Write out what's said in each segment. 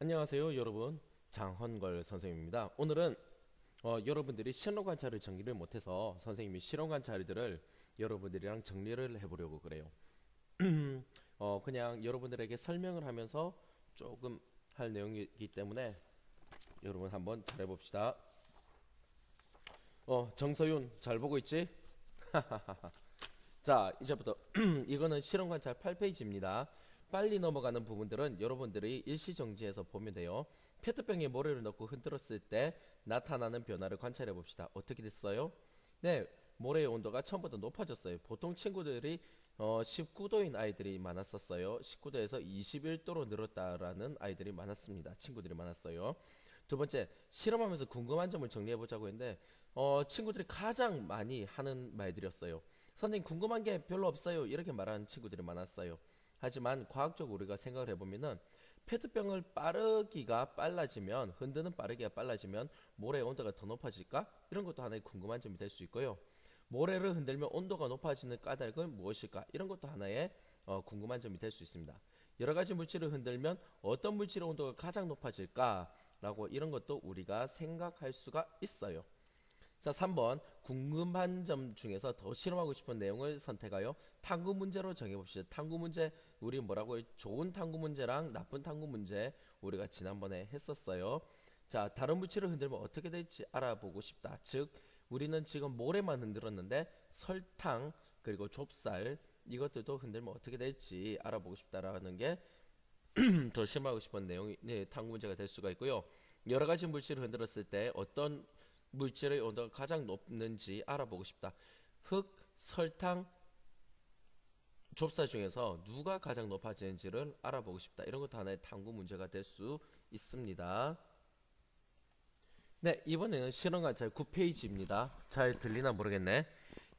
안녕하세요 여러분, 장헌걸 선생님입니다. 오늘은 여러분들이 실험 관찰을 정리를 못해서 선생님이 실험 관찰들을 여러분들이랑 정리를 해보려고 그래요. 그냥 여러분들에게 설명을 하면서 조금 할 내용이기 때문에 여러분 한번 잘해봅시다. 정서윤 잘 보고 있지? 자, 이제부터 이거는 실험 관찰 8페이지입니다. 빨리 넘어가는 부분들은 여러분들이 일시정지해서 보면 돼요. 페트병에 모래를 넣고 흔들었을 때 나타나는 변화를 관찰해 봅시다. 어떻게 됐어요? 네, 모래의 온도가 처음보다 높아졌어요. 보통 친구들이 19도인 아이들이 많았었어요. 19도에서 21도로 늘었다라는 아이들이 많았습니다. 친구들이 많았어요. 두 번째, 실험하면서 궁금한 점을 정리해 보자고 했는데 친구들이 가장 많이 하는 말들이었어요. 선생님 궁금한 게 별로 없어요. 이렇게 말하는 친구들이 많았어요. 하지만 과학적으로 우리가 생각을 해보면은 페트병을 빠르기가 빨라지면 흔드는 빠르기가 빨라지면 모래의 온도가 더 높아질까? 이런 것도 하나의 궁금한 점이 될 수 있고요. 모래를 흔들면 온도가 높아지는 까닭은 무엇일까? 이런 것도 하나의 궁금한 점이 될 수 있습니다. 여러 가지 물질을 흔들면 어떤 물질의 온도가 가장 높아질까? 라고 이런 것도 우리가 생각할 수가 있어요. 자, 3번 궁금한 점 중에서 더 실험하고 싶은 내용을 선택하여 탐구 문제로 정해봅시다. 탐구 문제 우리 뭐라고 좋은 탐구 문제랑 나쁜 탐구 문제 우리가 지난번에 했었어요. 자, 다른 물질을 흔들면 어떻게 될지 알아보고 싶다. 즉 우리는 지금 모래만 흔들었는데 설탕 그리고 좁쌀 이것들도 흔들면 어떻게 될지 알아보고 싶다라는 게 더 실험하고 싶은 내용이 탐구 문제가 될 수가 있고요. 여러 가지 물질을 흔들었을 때 어떤 물질의 온도가 가장 높는지 알아보고 싶다. 흙, 설탕, 좁쌀 중에서 누가 가장 높아지는지를 알아보고 싶다. 이런 것도 하나의 탐구 문제가 될 수 있습니다. 네, 이번에는 실험 관찰 9페이지입니다. 잘 들리나 모르겠네.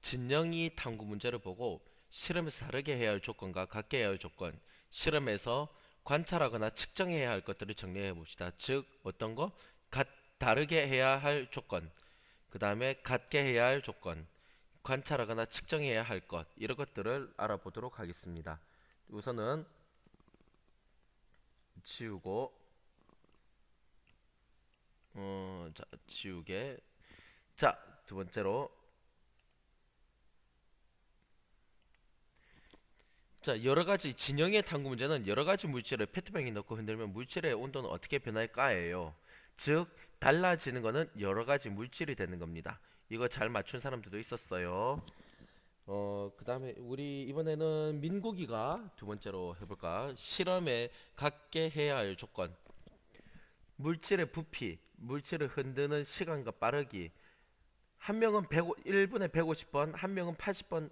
진영이 탐구 문제를 보고 실험에서 다르게 해야 할 조건과 같게 해야 할 조건, 실험에서 관찰하거나 측정해야 할 것들을 정리해 봅시다. 즉 어떤 거? 다르게 해야 할 조건, 그 다음에 같게 해야 할 조건, 관찰하거나 측정해야 할 것, 이런 것들을 알아보도록 하겠습니다. 우선은 지우고 자, 지우개. 자, 두 번째로 자, 여러 가지 진영의 탐구 문제는 여러 가지 물질을 페트병에 넣고 흔들면 물질의 온도는 어떻게 변할까예요. 즉 달라지는 것은 여러 가지 물질이 되는 겁니다. 이거 잘 맞춘 사람들도 있었어요. 그다음에 우리 이번에는 민국이가 두 번째로 해볼까? 실험에 갖게 해야 할 조건. 물질의 부피, 물질을 흔드는 시간과 빠르기. 한 명은 1분에 150번, 한 명은 80번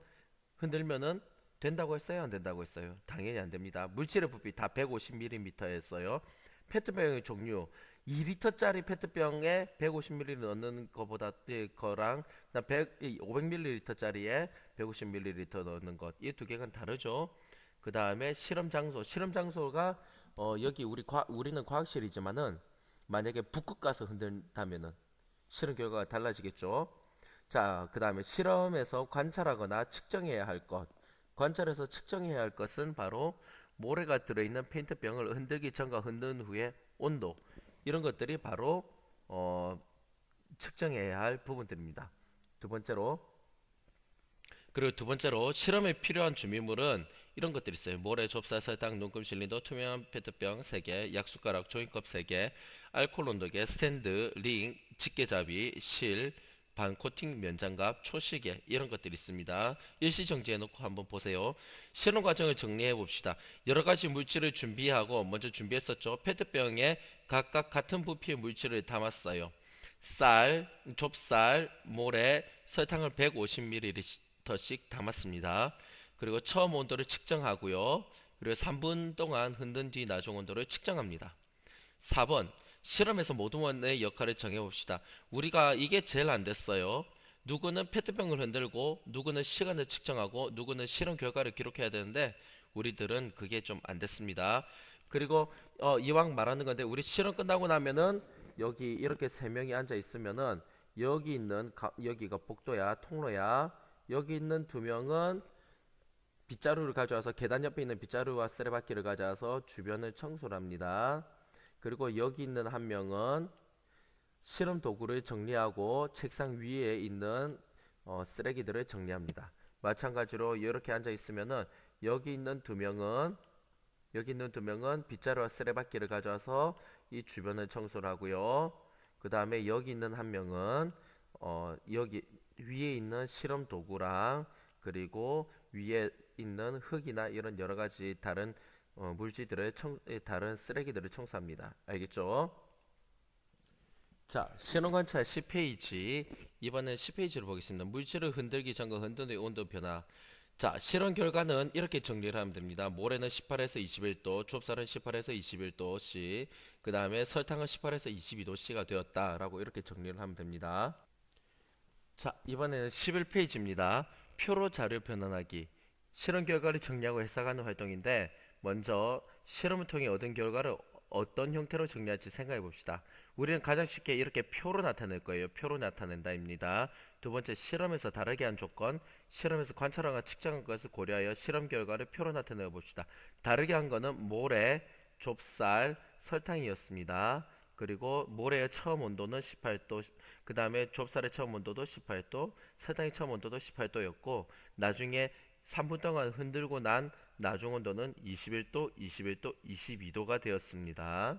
흔들면은 된다고 했어요? 안 된다고 했어요? 당연히 안 됩니다. 물질의 부피 다 150ml였어요. 페트병의 종류 2리터짜리 페트병에 150ml 넣는 거보다 거랑 500ml짜리에 150ml 넣는 것, 이 두 개가 다르죠. 그 다음에 실험 장소, 실험 장소가 여기 우리는 과학실이지만은 만약에 북극 가서 흔든다면은 실험 결과가 달라지겠죠. 자, 그 다음에 실험에서 관찰하거나 측정해야 할 것. 관찰해서 측정해야 할 것은 바로 모래가 들어있는 페인트병을 흔들기 전과 흔든 후의 온도. 이런 것들이 바로 어, 측정해야 할 부분들입니다. 두 번째로, 그리고 두 번째로 실험에 필요한 준비물은 이런 것들이 있어요. 모래, 좁쌀, 설탕, 눈금, 실린더, 투명한 페트병 3개, 약숟가락, 종이컵 3개, 알코올 온도계, 스탠드, 링, 집게잡이, 실, 반코팅 면장갑, 초시계, 이런 것들이 있습니다. 일시정지해 놓고 한번 보세요. 실험 과정을 정리해 봅시다. 여러 가지 물질을 준비하고 먼저 준비했었죠. 페트병에 각각 같은 부피의 물질을 담았어요. 쌀, 좁쌀, 모래, 설탕을 150ml씩 담았습니다. 그리고 처음 온도를 측정하고요. 그리고 3분 동안 흔든 뒤 나중 온도를 측정합니다. 4번 실험에서 모두원의 역할을 정해봅시다. 우리가 이게 제일 안 됐어요. 누구는 페트병을 흔들고 누구는 시간을 측정하고 누구는 실험 결과를 기록해야 되는데 우리들은 그게 좀 안 됐습니다. 그리고 이왕 말하는 건데 우리 실험 끝나고 나면은 여기 이렇게 세 명이 앉아 있으면은 여기 있는 여기가 복도야, 통로야. 여기 있는 두 명은 빗자루를 가져와서 계단 옆에 있는 빗자루와 쓰레받기를 가져와서 주변을 청소를 합니다. 그리고 여기 있는 한 명은 실험 도구를 정리하고 책상 위에 있는 쓰레기들을 정리합니다. 마찬가지로 이렇게 앉아 있으면은 여기 있는 두 명은 빗자루와 쓰레받기를 가져와서 이 주변을 청소를 하고요. 그 다음에 여기 있는 한 명은 여기 위에 있는 실험 도구랑 그리고 위에 있는 흙이나 이런 여러 가지 다른 물질들을 다른 쓰레기들을 청소합니다. 알겠죠? 자, 신호관찰 10페이지. 이번엔 10페이지를 보겠습니다. 물질을 흔들기 전과 흔드는 온도 변화. 자, 실험 결과는 이렇게 정리를 하면 됩니다. 모래는 18에서 21도, 좁쌀은 18에서 21도씨, 그 다음에 설탕은 18에서 22도씨가 되었다라고 이렇게 정리를 하면 됩니다. 자, 이번에는 11페이지입니다. 표로 자료 변환하기. 실험 결과를 정리하고 해석하는 활동인데, 먼저 실험을 통해 얻은 결과를 어떤 형태로 정리할지 생각해 봅시다. 우리는 가장 쉽게 이렇게 표로 나타낼 거예요. 표로 나타낸다입니다. 두 번째, 실험에서 다르게 한 조건, 실험에서 관찰하거나 측정한 것을 고려하여 실험 결과를 표로 나타내 봅시다. 다르게 한 거는 모래, 좁쌀, 설탕이었습니다. 그리고 모래의 처음 온도는 18도, 그 다음에 좁쌀의 처음 온도도 18도, 설탕의 처음 온도도 18도였고, 나중에 3분 동안 흔들고 난 나중 온도는 21도, 21도, 22도가 되었습니다.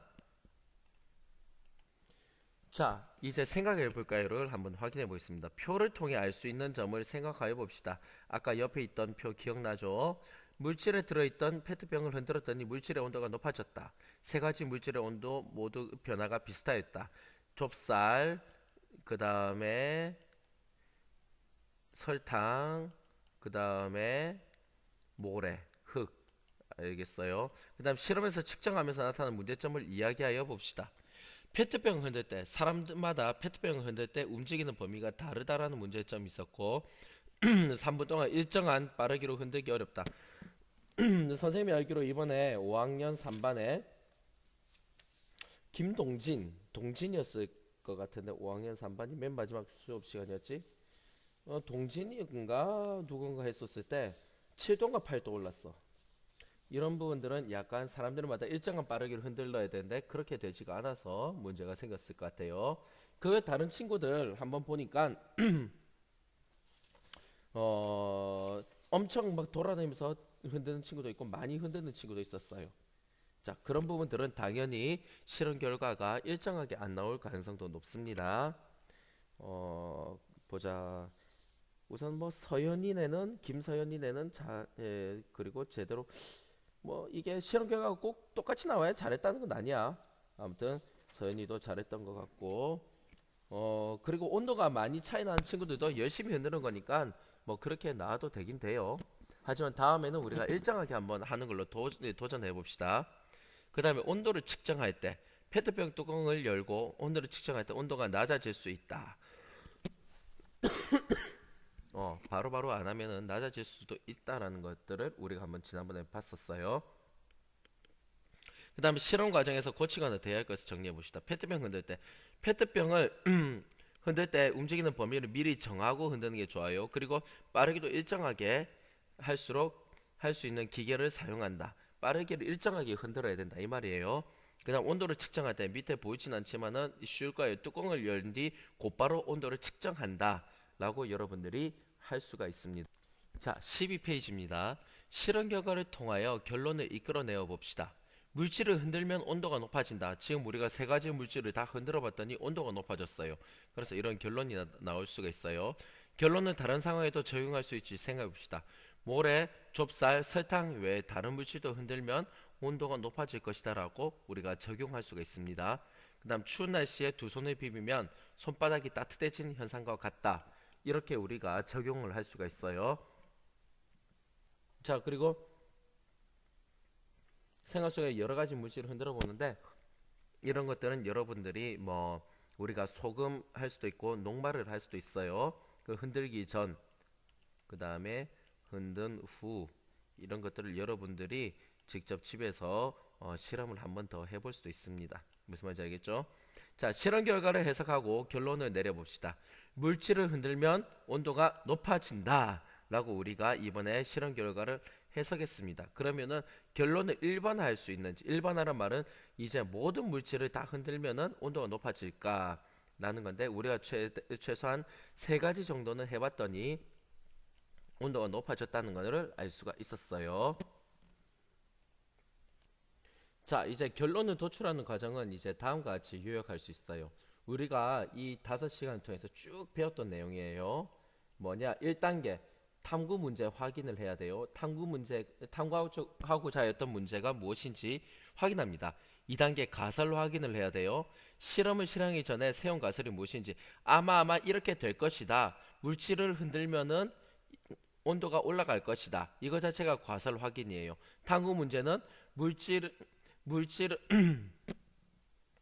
자, 이제 생각해 볼까요를 한번 확인해 보겠습니다. 표를 통해 알 수 있는 점을 생각해 봅시다. 아까 옆에 있던 표 기억나죠? 물질에 들어있던 페트병을 흔들었더니 물질의 온도가 높아졌다. 세 가지 물질의 온도 모두 변화가 비슷하였다. 좁쌀, 그 다음에 설탕, 그 다음에 모래, 흙. 알겠어요? 그 다음 실험에서 측정하면서 나타나는 문제점을 이야기하여 봅시다. 페트병을 흔들 때 사람마다 페트병을 흔들 때 움직이는 범위가 다르다라는 문제점이 있었고 3분 동안 일정한 빠르기로 흔들기 어렵다. 선생님이 알기로 이번에 5학년 3반에 동진이었을 것 같은데 5학년 3반이 맨 마지막 수업 시간이었지? 동진이인가 누군가 했었을 때 7도인가 8도 올랐어. 이런 부분들은 약간 사람들마다 일정한 빠르기로 흔들러야 되는데 그렇게 되지가 않아서 문제가 생겼을 것 같아요. 그 외 다른 친구들 한번 보니까 엄청 막 돌아다니면서 흔드는 친구도 있고 많이 흔드는 친구도 있었어요. 자, 그런 부분들은 당연히 실험 결과가 일정하게 안 나올 가능성도 높습니다. 보자. 우선 뭐 김서연이네는 그리고 제대로 뭐 이게 실험 결과가 꼭 똑같이 나와야 잘했다는 건 아니야. 아무튼 서연이도 잘했던 것 같고 그리고 온도가 많이 차이 나는 친구들도 열심히 흔드는 거니까 뭐 그렇게 나와도 되긴 돼요. 하지만 다음에는 우리가 일정하게 한번 하는 걸로 도전해 봅시다. 그 다음에 온도를 측정할 때 페트병 뚜껑을 열고 온도를 측정할 때 온도가 낮아질 수 있다. 바로바로 안 하면은 낮아질 수도 있다라는 것들을 우리가 한번 지난번에 봤었어요. 그 다음에 실험 과정에서 고치거나 대할 것을 정리해 봅시다. 페트병 흔들 때 페트병을 흔들 때 움직이는 범위를 미리 정하고 흔드는 게 좋아요. 그리고 빠르기도 일정하게 할수록 할 수 있는 기계를 사용한다. 빠르기를 일정하게 흔들어야 된다 이 말이에요. 그 다음 온도를 측정할 때 밑에 보이진 않지만은 쉬울 거예요. 뚜껑을 연 뒤 곧바로 온도를 측정한다 라고 여러분들이 할 수가 있습니다. 자, 12페이지입니다. 실험 결과를 통하여 결론을 이끌어내어 봅시다. 물질을 흔들면 온도가 높아진다. 지금 우리가 세 가지 물질을 다 흔들어 봤더니 온도가 높아졌어요. 그래서 이런 결론이 나올 수가 있어요. 결론은 다른 상황에도 적용할 수 있지 생각해 봅시다. 모래, 좁쌀, 설탕 외에 다른 물질도 흔들면 온도가 높아질 것이다 라고 우리가 적용할 수가 있습니다. 그 다음 추운 날씨에 두 손을 비비면 손바닥이 따뜻해진 현상과 같다. 이렇게 우리가 적용을 할 수가 있어요. 자, 그리고 생활 속에 여러 가지 물질을 흔들어 보는데 이런 것들은 여러분들이 뭐 우리가 소금 할 수도 있고 녹말을 할 수도 있어요. 그 흔들기 전, 그 다음에 흔든 후 이런 것들을 여러분들이 직접 집에서 실험을 한번 더 해볼 수도 있습니다. 무슨 말인지 알겠죠? 자, 실험 결과를 해석하고 결론을 내려봅시다. 물질을 흔들면 온도가 높아진다 라고 우리가 이번에 실험 결과를 해석했습니다. 그러면은 결론을 일반화할 수 있는지, 일반화란 말은 이제 모든 물질을 다 흔들면은 온도가 높아질까 라는 건데, 우리가 최소한 세 가지 정도는 해봤더니 온도가 높아졌다는 것을 알 수가 있었어요. 자, 이제 결론을 도출하는 과정은 이제 다음과 같이 요약할 수 있어요. 우리가 이 5시간을 통해서 쭉 배웠던 내용이에요. 뭐냐? 1단계 탐구 문제 확인을 해야 돼요. 탐구하고자 했던 문제가 무엇인지 확인합니다. 2단계 가설 확인을 해야 돼요. 실험을 실행하기 전에 세운 가설이 무엇인지, 아마 이렇게 될 것이다. 물질을 흔들면은 온도가 올라갈 것이다. 이거 자체가 가설 확인이에요. 탐구 문제는 물질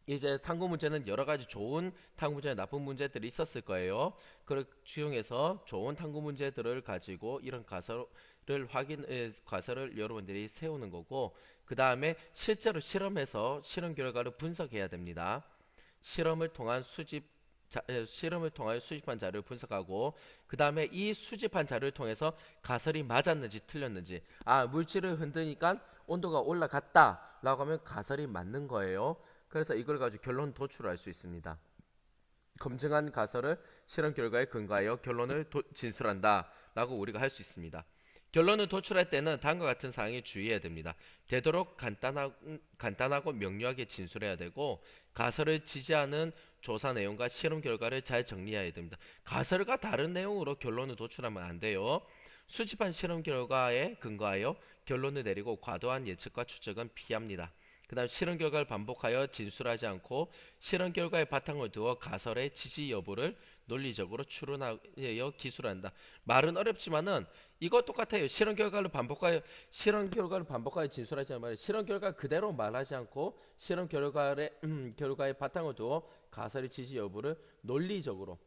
이제 탐구 문제는 여러 가지 좋은 탐구 문제, 나쁜 문제들이 있었을 거예요. 그 중에서 좋은 탐구 문제들을 가지고 이런 가설을 여러분들이 세우는 거고, 그 다음에 실제로 실험해서 실험 결과를 분석해야 됩니다. 실험을 통한 수집한 자료를 분석하고, 그 다음에 이 수집한 자료를 통해서 가설이 맞았는지 틀렸는지, 물질을 흔드니까 온도가 올라갔다 라고 하면 가설이 맞는 거예요. 그래서 이걸 가지고 결론 도출할 수 있습니다. 검증한 가설을 실험 결과에 근거하여 결론을 진술한다 라고 우리가 할 수 있습니다. 결론을 도출할 때는 다음과 같은 사항에 주의해야 됩니다. 되도록 간단하고 명료하게 진술해야 되고, 가설을 지지하는 조사 내용과 실험 결과를 잘 정리해야 됩니다. 가설과 다른 내용으로 결론을 도출하면 안 돼요. 수집한 실험 결과에 근거하여 결론을 내리고 과도한 예측과 추측은 피합니다. 그 다음 실험 결과를 반복하여 진술하지 않고 실험 결과의 바탕을 두어 가설의 지지 여부를 논리적으로 추론하여 기술한다. 말은 어렵지만은 이거 똑같아요. 실험 결과를 반복하여 진술하지 않으면 실험 결과 그대로 말하지 않고 실험 결과의 바탕을 두어 가설의 지지 여부를 논리적으로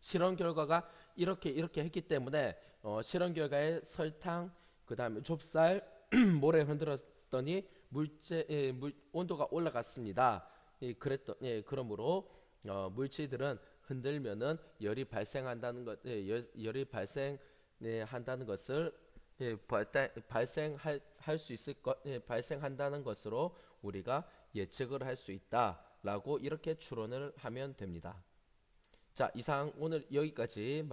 실험 결과가 이렇게 했기 때문에 실험 결과에 설탕, 그 다음에 좁쌀, 모래 흔들었더니 온도가 올라갔습니다. 그러므로 물질들은 흔들면은 열이 발생한다는 것을 발생한다는 것으로 우리가 예측을 할 수 있다라고 이렇게 추론을 하면 됩니다. 자, 이상 오늘 여기까지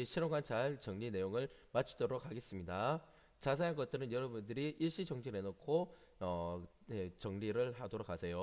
실험 관찰 정리 내용을 마치도록 하겠습니다. 자세한 것들은 여러분들이 일시 정지를 해놓고 정리를 하도록 하세요.